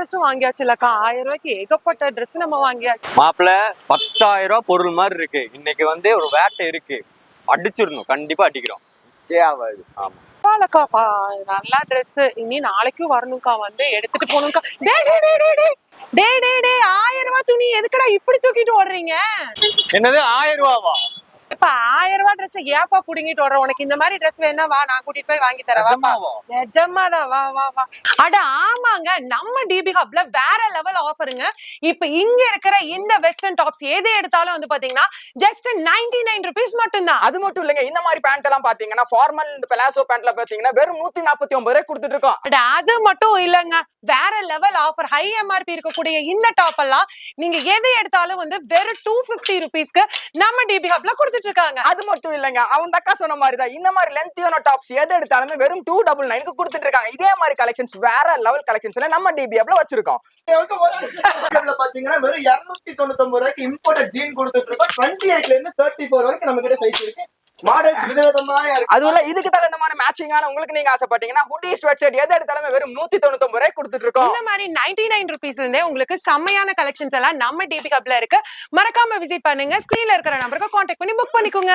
Dress வாங்கியாச்சுலக்கா. 1000 ரூபாய்க்கு ஏகப்பட்ட dress நம்ம வாங்கியாச்சு. மாப்பிள்ள 10,000 ரூபாய் பொருள் மாதிரி இருக்கு. இன்னைக்கு ஒரு வேட்டை இருக்கு, அடிச்சிடணும், கண்டிப்பா அடிக்கிறோம். ஆமா பாலக்காப்பா நல்லா ட்ரெஸ். இனி நாளைக்கும் வரணும்க்கா, வந்து எடுத்துட்டு போகணும்க்கா. டே 1000 ரூபாய் துணி எதுக்குடா இப்படி தூக்கிட்டு ஓடுறீங்க? என்னது 1000 ரூபாவா? இப்ப 1000 ரூபாய் ட்ரெஸ் ஏப்பா புடுங்கிட்டு வர்ற? உனக்கு இந்த மாதிரி ட்ரெஸ் வேணா வா, நான் கூட்டிட்டு போய் வாங்கி தரேன். நிஜமாதான், வா வா வா. அட ஆமாங்க, நம்ம டிபி ஹப்ல வேற லெவல் ஆஃபருங்க. இப்ப இங்க இருக்கிற இந்த வெஸ்டர்ன் டாப்ஸ் எது எடுத்தாலும் வந்து பாத்தீங்கன்னா ஜஸ்ட் 99 rupees மட்டும் தான். அது மட்டும் இல்லங்க, இந்த மாதிரி பேண்ட் எல்லாம் பாத்தீங்கன்னா ஃபார்மல் இந்த பிளாசோ பேண்ட்ல பாத்தீங்கன்னா வெறும் 149 ரூபாய் கொடுத்துட்டு இருக்கோம். அது மட்டும் இல்லங்க, வேற லெவல் ஆஃபர். ஹை எம்ஆர்பி இருக்கக்கூடிய இந்த டாப் எல்லாம் நீங்க எது எடுத்தாலும் வந்து வெறும் 250 rupeesக்கு நம்ம டிபி ஹப்ல கொடுத்துட்டு இருக்காங்க. அது மட்டும் இல்லங்க, அவன் தக்கா சொன்ன மாதிரி தான் இந்த மாதிரி லென்த்தியான டாப்ஸ் எது எடுத்தாலுமே வெறும் 299க்கு கொடுத்துட்டு இருக்காங்க. இதே மாதிரி கலெக்ஷன்ஸ் வேற லெவல் கலெக்ஷன்ஸ்ல நம்ம டிபி ஹப்ல வச்சிருக்கோம். பாத்தீங்கன்னா வெறும் 299 ரூபாய்க்கு இம்போர்ட்டட் ஜீன் கொடுத்துட்டு இருக்கோம். 28ல இருந்து 34 வரைக்கும் நம்ம கிட்ட சைஸ் இருக்கு. மாடல்ஸ் விதவிதமா இருக்கு. அதுல இதுக்கு தகுந்தமான மேட்சிங்கான உங்களுக்கு நீங்க ஆசைப்பட்டீங்கன்னா ஹுடி ஸ்வெட் ஷர்ட் எது எடுத்தாலுமே வெறும் 199 ரூபாய் கொடுத்துட்டு இருக்கோம். இந்த மாதிரி 99 rupeesல இருந்தே உங்களுக்கு செம்மையான கலெக்ஷன்ஸ் எல்லாம் நம்ம டிபி ஹப்ல இருக்கு. மறக்காம விசிட் பண்ணுங்க. ஸ்கிரீன்ல இருக்கிற நம்பருக்கு கான்டாக்ட் பண்ணி புக் பண்ணிக்கோங்க.